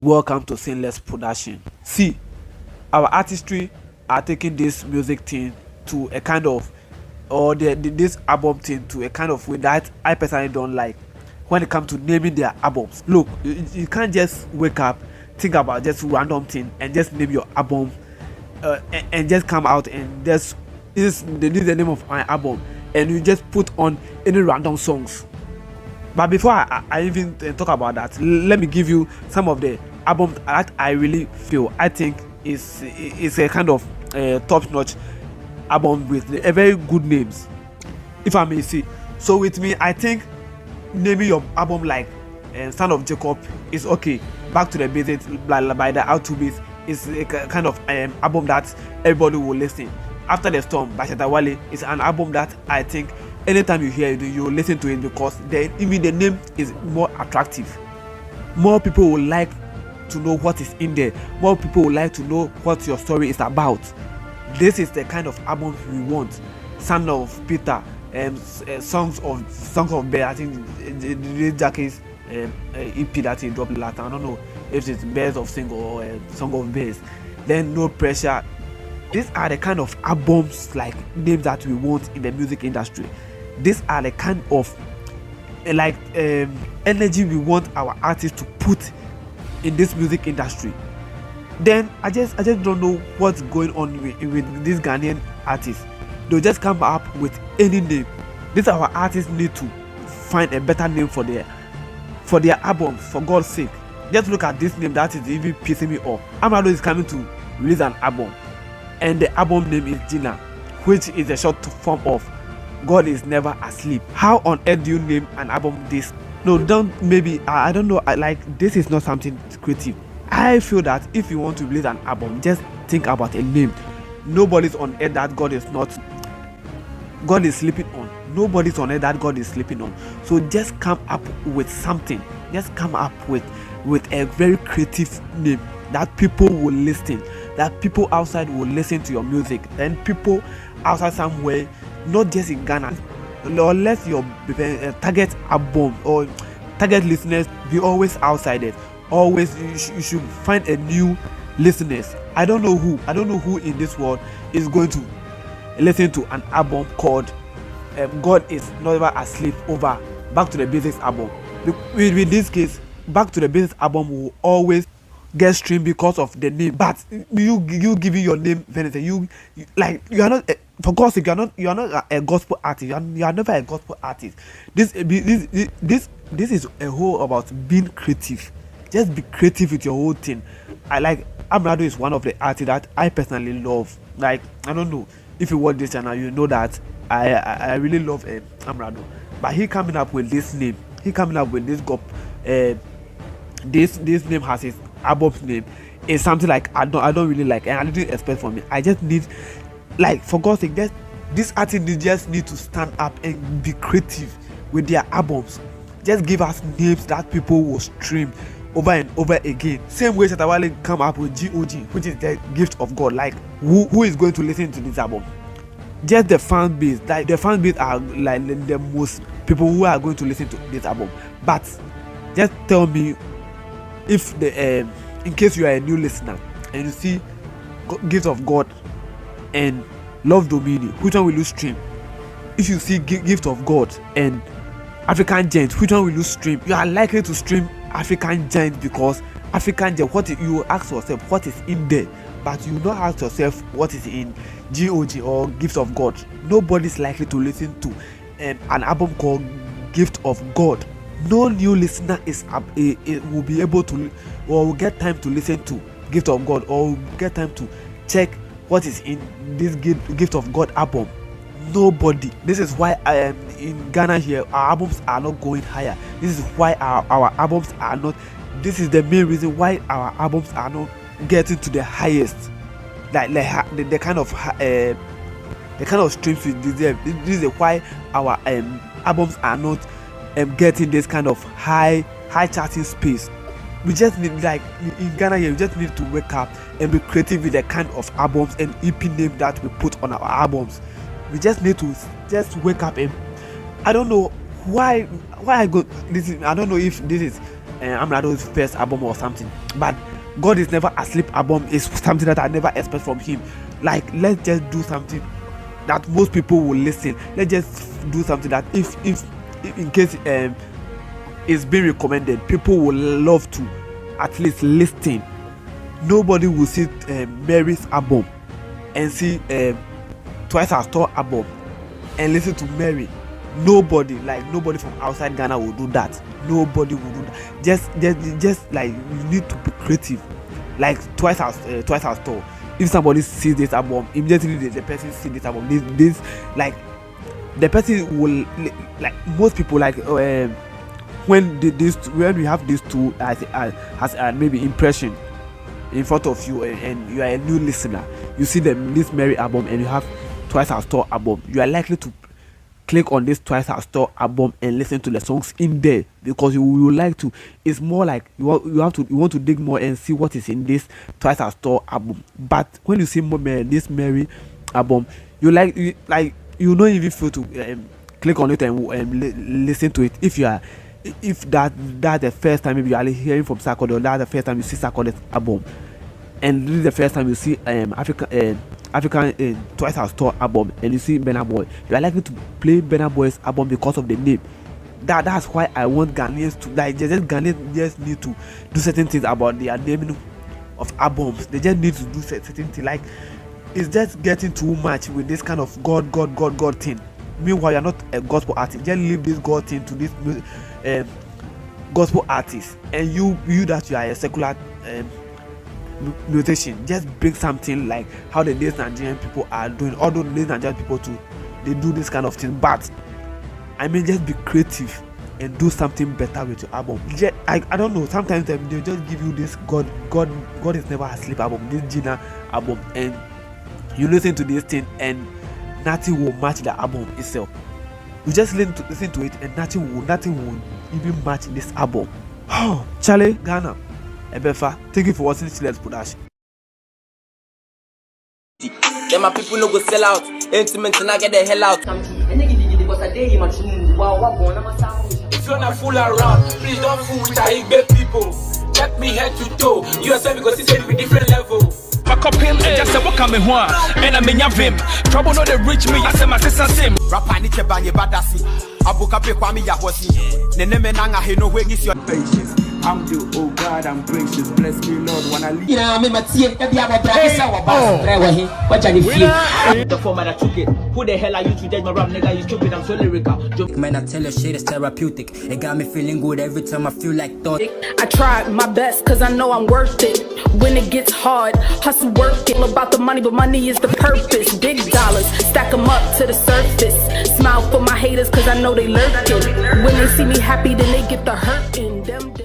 Welcome to Sinless production. See, our artistry are taking this music thing to a kind of, or this album thing to a kind of way that I personally don't like. When it comes to naming their albums, look, you can't just wake up, think about just random thing and just name your album, and just come out and just this is the name of my album, and you just put on any random songs. But before I even talk about that, let me give you some of the albums that I really feel I think is a kind of top-notch album with a very good names, if I may say. So with me, I think naming your album like Son of Jacob is okay. Back to the Basics by the Outubis is a kind of album that everybody will listen. After the Storm by Shatta Wale is an album that I think anytime you hear it, you listen to it because even the name is more attractive. More people will like to know what is in there. More people would like to know what your story is about. This is the kind of album we want. Son of Peter, songs of Bear. I think the Jackie's EP that he dropped last time. I don't know if it's Bears of Sing or Song of Bears. Then No Pressure. These are the kind of albums like names that we want in the music industry. These are the kind of energy we want our artists to put in this music industry. Then I just don't know what's going on with these Ghanaian artists. They'll just come up with any name. These our artists need to find a better name for their albums, for God's sake. Just look at this name that is even pissing me off. Amado is coming to release an album, and the album name is Gina, which is a short form of God is never asleep. How on earth do you name an album this? No, don't, maybe I don't know. This is not something creative. I feel that if you want to release an album, just think about a name. Nobody's on earth that God is sleeping on. Nobody's on earth that God is sleeping on. So just come up with something. Just come up with a very creative name that people will listen. That people outside will listen to your music. And people outside somewhere, not just in Ghana, or let your target album or target listeners be always outside it. Always you should find a new listeners. I don't know who in this world is going to listen to an album called God is never asleep over Back to the Basics album. With this case, Back to the Basics album will always get streamed because of the name. But you giving your name Vanessa, you are not for God's sake, you are not a gospel artist. You are never a gospel artist. This is a whole about being creative. Just be creative with your whole thing. Amrado is one of the artists that I personally love. Like, I don't know if you watch this channel, you know that I really love Amrado. But he coming up with this name. He coming up with this this name has his album's name. It's something like I don't really like, and I didn't expect from it. I just need, like, for God's sake, this artist just need to stand up and be creative with their albums. Just give us names that people will stream over and over again. Same way Shatta Wale come up with GOG, which is the gift of God. Like, who is going to listen to this album? Just the fan base. Like, the fan base are like the most people who are going to listen to this album. But just tell me, if in case you are a new listener and you see Gift of God and Love Dominion, which one will you stream? If you see Gift of God and African Giant, which one will you stream? You are likely to stream African Giant, because African Giant, you ask yourself what is in there, but you don't ask yourself what is in GOG or Gift of God. Nobody's likely to listen to an album called Gift of God. No new listener will be able to, or will get time to listen to Gift of God, or will get time to check what is in this Gift of God album. Nobody. This is why I am in Ghana here. Our albums are not going higher. This is why our albums are not. This is the main reason why our albums are not getting to the highest, like the kind of streams we deserve. This is why our albums are not getting this kind of high charting space. We just need, like, in Ghana here, we just need to wake up and be creative with the kind of albums and EP name that we put on our albums. We just need to just wake up and I don't know why I go this is, I don't know if this is Amrado's first album or something. But God is Never Asleep album is something that I never expect from him. Like, let's just do something that most people will listen. Let's just do something that if in case it's being recommended, people will love to at least listen. Nobody will see Mary's album and see Twice As Tall album and listen to Mary. Nobody from outside Ghana will do that. Nobody will do that. Just like, you need to be creative. Like Twice As Tall. If somebody sees this album, immediately the person sees this album. This like the person will, like most people, like when we have these two as maybe impression in front of you, and you are a new listener, you see this Mary album and you have Twice As Tall album, you are likely to click on this Twice As Tall album and listen to the songs in there, because you will like to. It's more like you want to dig more and see what is in this Twice As Tall album. But when you see this Mary album, you don't even feel to click on it and listen to it. If that's the first time maybe you are hearing from Sarkodie, or that's the first time you see Sarkodie's album, and this is the first time you see African Twice As Tall album, and you see Burna Boy, you are likely to play Burna Boy's album because of the name. That's why I want Ghanaians to, like, Ghanaians just need to do certain things about their naming of albums. They just need to do certain things. Like, it's just getting too much with this kind of God thing. Meanwhile, you're not a gospel artist. Just leave this God thing to this gospel artist, and you that you are a secular musician, just bring something like how the Nigerian people are doing. Although the Nigerian people too, they do this kind of thing, but I mean, just be creative and do something better with your album. I don't know, sometimes they just give you this God Is Never Asleep album, this Gina album, and you listen to this thing and nothing will match the album itself. You just listen to it and nothing will even match this album. Oh, Charlie, Ghana, Ebefa, thank you for watching Sinless production. Then my people no go sell out. Intimate and I get the hell out. If you're not fool around, please don't fool with our people. Check me head to toe. You yourself because it's a different level. I cop him and just say what coming one, and I mean him. Trouble no they reach me. I say my sister sim. Rapper ni chebanye badasi. Abuka pe kwami ya hosi. Nene me nanga he no when is your patience. I'm the oh God, I'm gracious. Bless me, Lord, when I leave. I'm in my team. What you feel? The format I took it. Who the hell are you to judge my rap, nigga? You stupid, I'm so lyrical. Man, I tell you shit is therapeutic. It got me feeling good every time I feel like thought. I tried my best cause I know I'm worth it. When it gets hard, hustle work it. All about the money, but money is the purpose. Big dollars, stack them up to the surface. Smile for my haters cause I know they lurking. When they see me happy, then they get the hurting. Them